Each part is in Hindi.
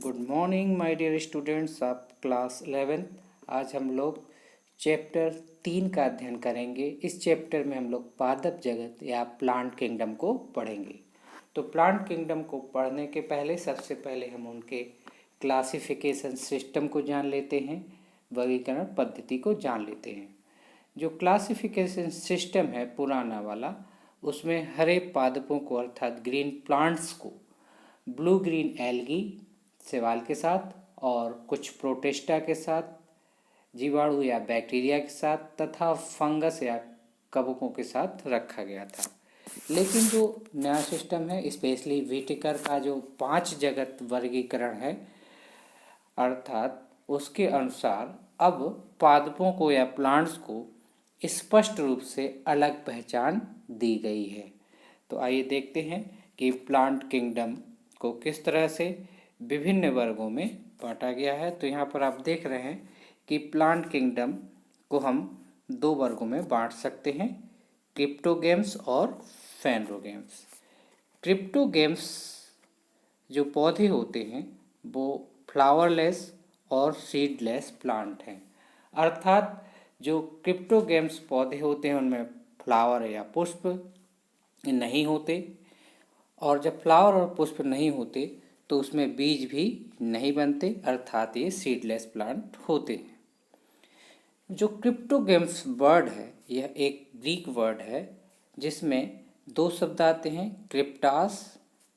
Good morning my dear students of class 11। आज हम लोग चैप्टर 3 का अध्ययन करेंगे। इस चैप्टर में हम लोग पादप जगत या प्लांट किंगडम को पढ़ेंगे। तो प्लांट किंगडम को पढ़ने के पहले सबसे पहले हम उनके क्लासिफिकेशन सिस्टम को जान लेते हैं, वर्गीकरण पद्धति को जान लेते हैं। जो क्लासिफिकेशन सिस्टम है पुराना वाला, उसमें हरे पादपों को अर्थात ग्रीन प्लांट्स को ब्लू ग्रीन एल्गी शैवाल के साथ और कुछ प्रोटिस्टा के साथ, जीवाणु या बैक्टीरिया के साथ तथा फंगस या कवकों के साथ रखा गया था। लेकिन जो नया सिस्टम है, स्पेशली व्हिटेकर का जो 5 जगत वर्गीकरण है, अर्थात उसके अनुसार अब पादपों को या प्लांट्स को स्पष्ट रूप से अलग पहचान दी गई है। तो आइए देखते हैं कि प्लांट किंगडम को किस तरह से विभिन्न वर्गों में बांटा गया है। तो यहाँ पर आप देख रहे हैं कि प्लांट किंगडम को हम 2 वर्गों में बांट सकते हैं, क्रिप्टोगेम्स और फेनरोगेम्स। क्रिप्टोगेम्स जो पौधे होते हैं वो फ्लावरलेस और सीडलेस प्लांट हैं, अर्थात जो क्रिप्टोगेम्स पौधे होते हैं उनमें फ्लावर या पुष्प नहीं होते, और जब फ्लावर और पुष्प नहीं होते तो उसमें बीज भी नहीं बनते, अर्थात ये सीडलेस प्लांट होते हैं। जो क्रिप्टोगेम्स वर्ड है यह एक ग्रीक वर्ड है जिसमें 2 शब्द आते हैं, क्रिप्टास।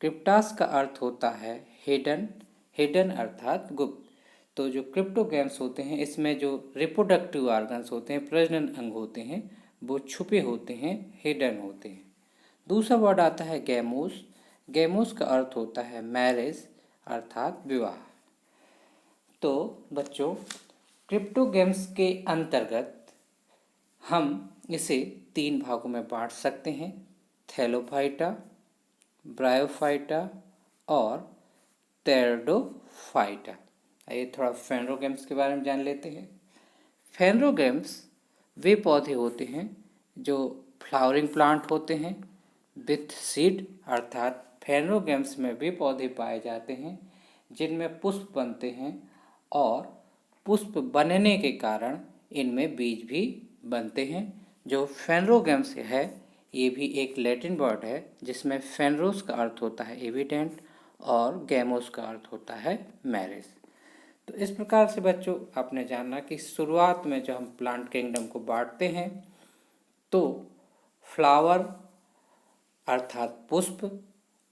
क्रिप्टास का अर्थ होता है हिडन, हिडन अर्थात गुप्त। तो जो क्रिप्टोगेम्स होते हैं इसमें जो रिप्रोडक्टिव ऑर्गन्स होते हैं, प्रजनन अंग होते हैं, वो छुपे होते हैं, हिडन होते हैं। दूसरा वर्ड आता है गैमोस। गैमोस का अर्थ होता है मैरिज अर्थात विवाह। तो बच्चों, क्रिप्टोगेम्स के अंतर्गत हम इसे 3 भागों में बांट सकते हैं, थैलोफाइटा, ब्रायोफाइटा और टेरिडोफाइटा। आइए थोड़ा फेनरोगेम्स के बारे में जान लेते हैं। फेनरोगेम्स वे पौधे होते हैं जो फ्लावरिंग प्लांट होते हैं विथ सीड, अर्थात फेनरोगेम्स में वे पौधे पाए जाते हैं जिनमें पुष्प बनते हैं और पुष्प बनने के कारण इनमें बीज भी बनते हैं। जो फेनरोगेम्स है ये भी एक लैटिन वर्ड है जिसमें फेनरोस का अर्थ होता है एविडेंट और गैमोस का अर्थ होता है मैरिज। तो इस प्रकार से बच्चों आपने जाना कि शुरुआत में जो हम प्लांट किंगडम को बांटते हैं तो फ्लावर अर्थात पुष्प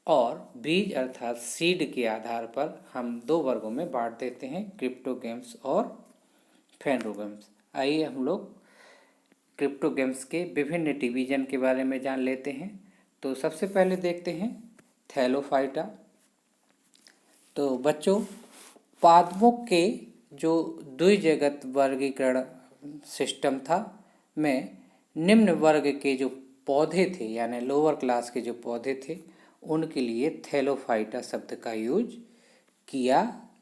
और बीज अर्थात सीड के आधार पर हम 2 वर्गों में बांट देते हैं, क्रिप्टोगेम्स और फेनरोगेम्स। आइए हम लोग क्रिप्टोगेम्स के विभिन्न डिवीजन के बारे में जान लेते हैं। तो सबसे पहले देखते हैं थैलोफाइटा। तो बच्चों, पादपों के जो द्विजगत वर्गीकरण सिस्टम था में निम्न वर्ग के जो पौधे थे यानी लोअर क्लास के जो पौधे थे उनके लिए थैलोफाइटा शब्द का यूज किया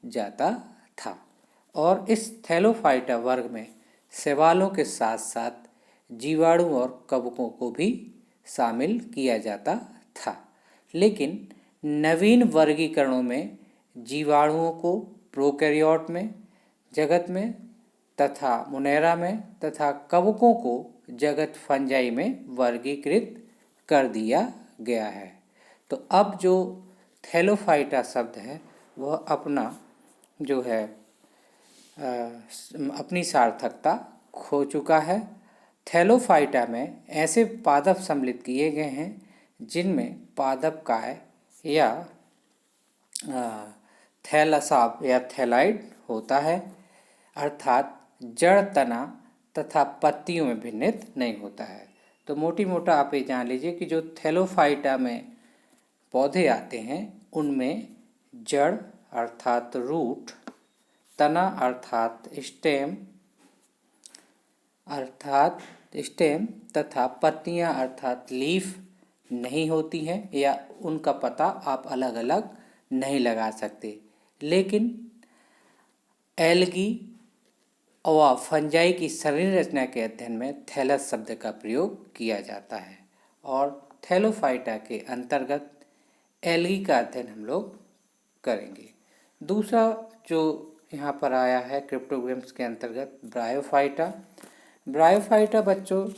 जाता था, और इस थैलोफाइटा वर्ग में शैवालों के साथ साथ जीवाणु और कवकों को भी शामिल किया जाता था। लेकिन नवीन वर्गीकरणों में जीवाणुओं को प्रोकैरियोट में जगत में तथा मुनेरा में तथा कवकों को जगत फंजाई में वर्गीकृत कर दिया गया है। तो अब जो थैलोफाइटा शब्द है वह अपना जो है अपनी सार्थकता खो चुका है। थैलोफाइटा में ऐसे पादप सम्मिलित किए गए हैं जिनमें पादप काय या थैलासाप या थैलाइड होता है, अर्थात जड़, तना तथा पत्तियों में भिन्नित नहीं होता है। तो मोटी मोटा आप ये जान लीजिए कि जो थैलोफाइटा में पौधे आते हैं उनमें जड़ अर्थात रूट, तना अर्थात स्टेम तथा पत्तियां अर्थात लीफ नहीं होती हैं या उनका पता आप अलग अलग नहीं लगा सकते। लेकिन एल्गी और फंजाई की शरीर रचना के अध्ययन में थैलस शब्द का प्रयोग किया जाता है, और थैलोफाइटा के अंतर्गत एल्गी का अध्ययन हम लोग करेंगे। दूसरा जो यहाँ पर आया है क्रिप्टोग्राम्स के अंतर्गत ब्रायोफाइटा। ब्रायोफाइटा बच्चों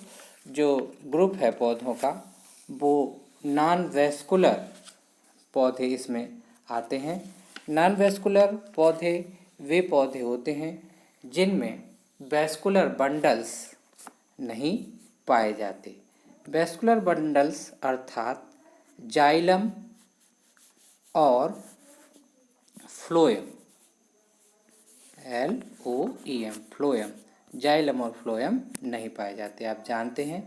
जो ग्रुप है पौधों का वो नॉन वेस्कुलर पौधे इसमें आते हैं। नॉन वेस्कुलर पौधे वे पौधे होते हैं जिनमें वेस्कुलर बंडल्स नहीं पाए जाते। वेस्कुलर बंडल्स अर्थात जाइलम और फ्लोएम, LOEM फ्लोएम, जाइलम और फ्लोएम नहीं पाए जाते। आप जानते हैं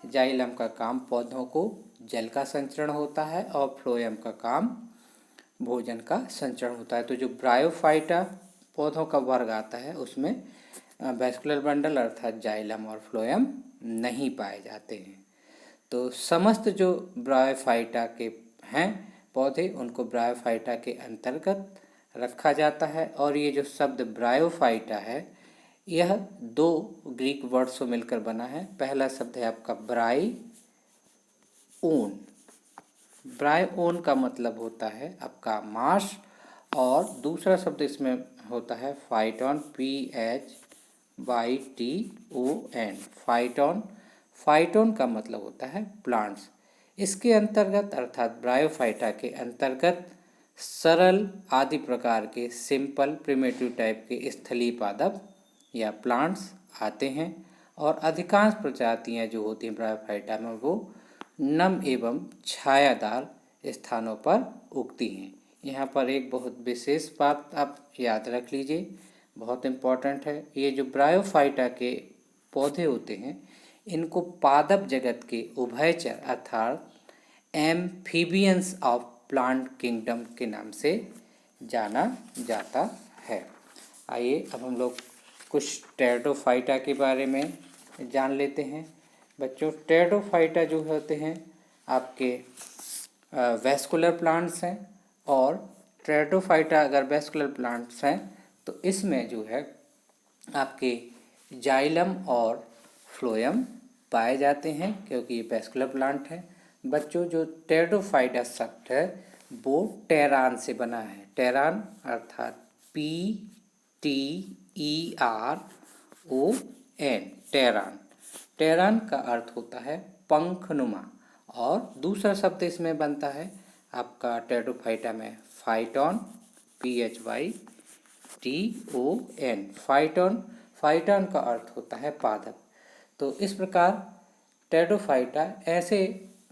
जाइलम का काम पौधों को जल का संचरण होता है और फ्लोएम का काम भोजन का संचरण होता है। तो जो ब्रायोफाइटा पौधों का वर्ग आता है उसमें वेस्कुलर बंडल अर्थात जाइलम और फ्लोएम नहीं पाए जाते हैं। तो समस्त जो ब्रायोफाइटा के हैं पौधे उनको ब्रायोफाइटा के अंतर्गत रखा जाता है। और ये जो शब्द ब्रायोफाइटा है यह दो ग्रीक वर्ड से मिलकर बना है। पहला शब्द है आपका ब्राई ओन। ब्राई ओन का मतलब होता है आपका मांस और दूसरा शब्द इसमें होता है फाइटोन, PHYTON फाइटोन। फाइटोन का मतलब होता है प्लांट्स। इसके अंतर्गत अर्थात ब्रायोफाइटा के अंतर्गत सरल आदि प्रकार के सिंपल प्रिमिटिव टाइप के स्थलीय पादप या प्लांट्स आते हैं। और अधिकांश प्रजातियां जो होती हैं ब्रायोफाइटा में वो नम एवं छायादार स्थानों पर उगती हैं। यहाँ पर एक बहुत विशेष बात आप याद रख लीजिए, बहुत इम्पॉर्टेंट है। ये जो ब्रायोफाइटा के पौधे होते हैं इनको पादप जगत के उभयचर अर्थात एम्फीबियंस ऑफ प्लांट किंगडम के नाम से जाना जाता है। आइए अब हम लोग कुछ टेरिडोफाइटा के बारे में जान लेते हैं। बच्चों टेरिडोफाइटा जो होते हैं आपके वेस्कुलर प्लांट्स हैं और टेरिडोफाइटा अगर वेस्कुलर प्लांट्स हैं तो इसमें जो है आपके जाइलम और फ्लोएम पाए जाते हैं क्योंकि ये वेस्कुलर प्लांट है। बच्चों जो टेरिडोफाइटा शब्द है वो टेरान से बना है। टेरान अर्थात PTERON टेरान। टेरान का अर्थ होता है पंखनुमा। और दूसरा शब्द इसमें बनता है आपका टेरिडोफाइटा में फाइटोन, PHYTON फाइटोन। फाइटोन का अर्थ होता है पादप। तो इस प्रकार टेरिडोफाइटा ऐसे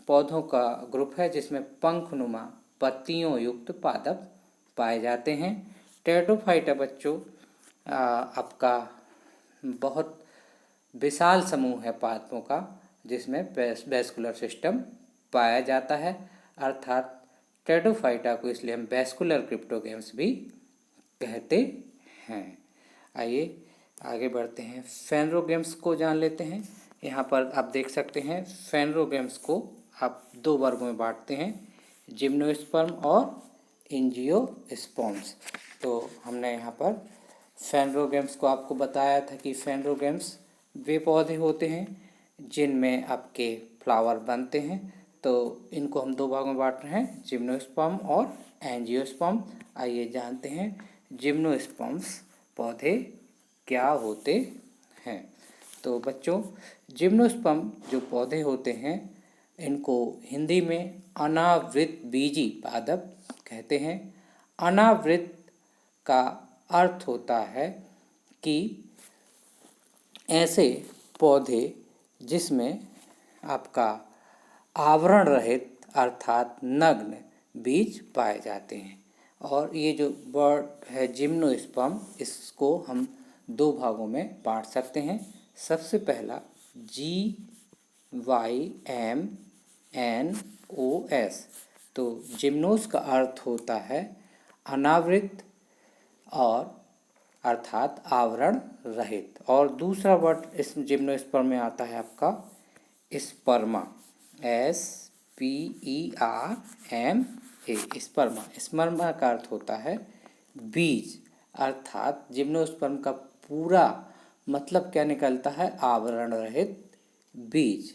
पौधों का ग्रुप है जिसमें पंखनुमा पत्तियों युक्त पादप पाए जाते हैं। टेरिडोफाइटा बच्चों आपका बहुत विशाल समूह है पादपों का जिसमें वेस्कुलर सिस्टम पाया जाता है। अर्थात टेरिडोफाइटा को इसलिए हम वेस्कुलर क्रिप्टोगैम्स भी कहते हैं। आइए आगे बढ़ते हैं, फेनरोगैम्स को जान लेते हैं। यहाँ पर आप देख सकते हैं फेनरोगैम्स को आप दो वर्गों में बांटते हैं, जिम्नोस्पर्म और एंजियोस्पर्म्स। तो हमने यहाँ पर फेनरोगैम्स को आपको बताया था कि फेनरोगैम्स वे पौधे होते हैं जिनमें आपके फ्लावर बनते हैं। तो इनको हम दो भागों में बांट रहे हैं, जिम्नोस्पर्म और एंजियोस्पर्म। आइए जानते हैं जिम्नोस्पर्म्स पौधे क्या होते हैं। तो बच्चों जिम्नोस्पर्म जो पौधे होते हैं इनको हिंदी में अनावृत बीजी पादप कहते हैं। अनावृत का अर्थ होता है कि ऐसे पौधे जिसमें आपका आवरण रहित अर्थात नग्न बीज पाए जाते हैं। और ये जो वर्ड है जिम्नोस्पर्म इसको हम दो भागों में बांट सकते हैं। सबसे पहला GYMNOS। तो जिम्नोस का अर्थ होता है अनावृत और अर्थात आवरण रहित। और दूसरा वर्ड इस जिम्नोस्पर्म में आता है आपका स्पर्मा, SPERMA। स्पर्मा, स्पर्मा का अर्थ होता है बीज। अर्थात जिम्नोस्पर्म का पूरा मतलब क्या निकलता है, आवरण रहित बीज।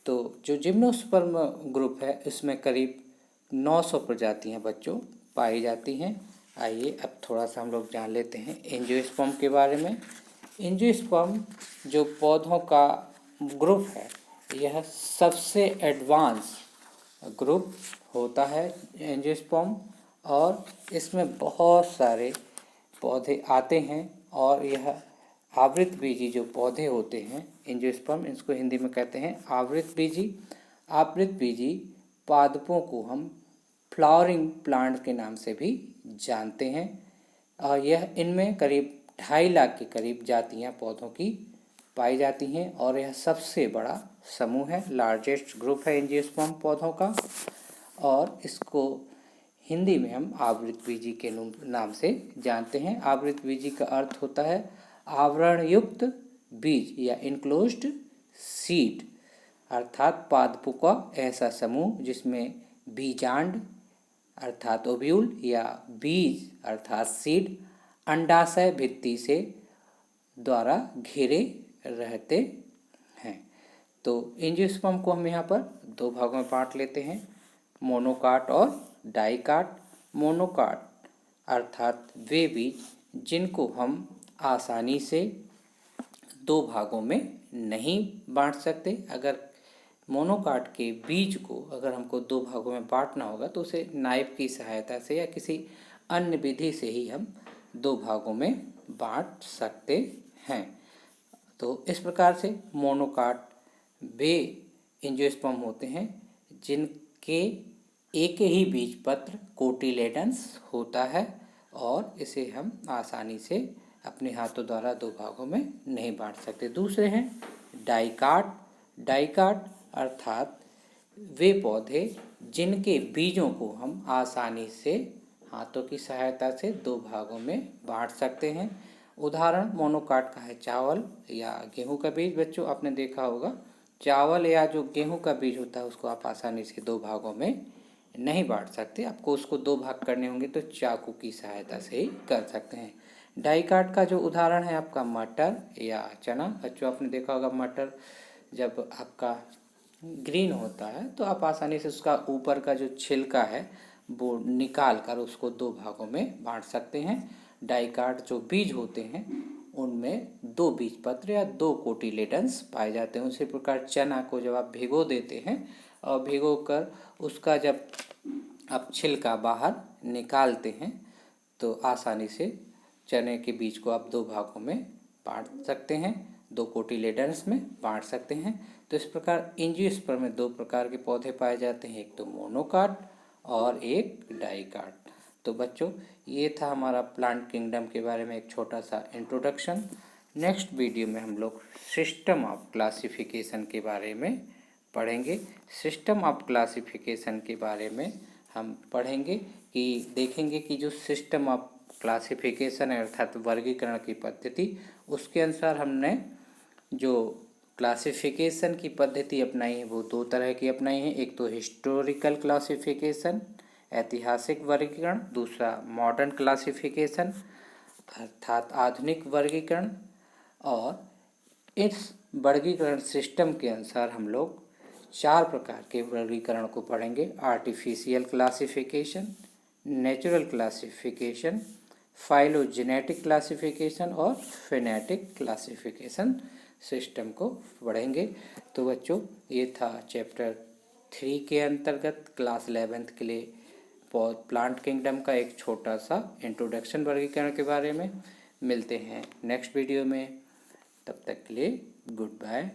तो जो जिम्नोस्पर्म ग्रुप है इसमें करीब 900 प्रजातियां बच्चों पाई जाती हैं। आइए अब थोड़ा सा हम लोग जान लेते हैं एंजियोस्पर्म के बारे में। एंजियोस्पर्म जो पौधों का ग्रुप है, यह सबसे एडवांस ग्रुप होता है एंजियोस्पर्म, और इसमें बहुत सारे पौधे आते हैं। और यह आवृतबीजी जो पौधे होते हैं एंजियोस्पर्म, इसको हिंदी में कहते हैं आवृतबीजी। आवृतबीजी पादपों को हम फ्लावरिंग प्लांट के नाम से भी जानते हैं, और यह इनमें करीब 2.5 लाख के करीब जातियां पौधों की पाई जाती हैं, और यह सबसे बड़ा समूह है, लार्जेस्ट ग्रुप है एंजियोस्पर्म पौधों का। और इसको हिंदी में हम आवृतबीजी के नाम से जानते हैं। आवृतबीजी का अर्थ होता है आवरण युक्त बीज या इनक्लोज्ड सीड, अर्थात पादपों का ऐसा समूह जिसमें बीजांड अर्थात ओव्यूल या बीज अर्थात सीड अंडाशय भित्ति से द्वारा घिरे रहते हैं। तो एंजियोस्पर्म को हम यहाँ पर 2 भागों में बांट लेते हैं, मोनोकाट और डाइकाट। मोनोकाट अर्थात वे बीज जिनको हम आसानी से 2 भागों में नहीं बांट सकते। अगर मोनोकाट के बीज को अगर हमको 2 भागों में बांटना होगा तो उसे नाइफ की सहायता से या किसी अन्य विधि से ही हम 2 भागों में बांट सकते हैं। तो इस प्रकार से मोनोकाट वे एंजियोस्पर्म होते हैं जिनके एक ही बीजपत्र कोटिलेडन्स होता है, और इसे हम आसानी से अपने हाथों द्वारा 2 भागों में नहीं बांट सकते। दूसरे हैं डाइकाट। डाइकाट अर्थात वे पौधे जिनके बीजों को हम आसानी से हाथों की सहायता से 2 भागों में बांट सकते हैं। उदाहरण मोनोकाट का है चावल या गेहूं का बीज। बच्चों आपने देखा होगा चावल या जो गेहूं का बीज होता है उसको आप आसानी से 2 भागों में नहीं बांट सकते। आपको उसको 2 भाग करने होंगे तो चाकू की सहायता से ही कर सकते हैं। डाइकाट का जो उदाहरण है आपका मटर या चना। बच्चों आपने देखा होगा मटर जब आपका ग्रीन होता है तो आप आसानी से उसका ऊपर का जो छिलका है वो निकाल कर उसको 2 भागों में बांट सकते हैं। डाइकाट जो बीज होते हैं उनमें 2 बीजपत्र या 2 कोटिलेडन्स पाए जाते हैं। उसी प्रकार चना को जब आप भिगो देते हैं और भिगो कर उसका जब आप छिलका बाहर निकालते हैं तो आसानी से चने के बीज को आप 2 भागों में बांट सकते हैं, 2 कोटिलेडन्स में बांट सकते हैं। तो इस प्रकार एंजियोस्पर्म में 2 प्रकार के पौधे पाए जाते हैं, एक तो मोनोकाट और एक डाइकाट। तो बच्चों ये था हमारा प्लांट किंगडम के बारे में एक छोटा सा इंट्रोडक्शन। नेक्स्ट वीडियो में हम लोग सिस्टम ऑफ क्लासिफिकेशन के बारे में पढ़ेंगे। सिस्टम ऑफ क्लासिफिकेशन के बारे में हम पढ़ेंगे कि देखेंगे कि जो सिस्टम ऑफ क्लासिफिकेशन है अर्थात वर्गीकरण की पद्धति, उसके अनुसार हमने जो क्लासिफिकेशन की पद्धति अपनाई है वो 2 तरह की अपनाई है। एक तो हिस्टोरिकल क्लासिफिकेशन ऐतिहासिक वर्गीकरण, दूसरा मॉडर्न क्लासिफिकेशन अर्थात आधुनिक वर्गीकरण। और इस वर्गीकरण सिस्टम के अनुसार हम लोग 4 प्रकार के वर्गीकरण को पढ़ेंगे। Artificial classification, natural classification, phylogenetic classification और फेनेटिक क्लासिफिकेशन सिस्टम को पढ़ेंगे। तो बच्चों ये था चैप्टर 3 के अंतर्गत क्लास 11th के लिए प्लांट किंगडम का एक छोटा सा इंट्रोडक्शन वर्गीकरण के बारे में। मिलते हैं नेक्स्ट वीडियो में, तब तक के लिए गुड बाय।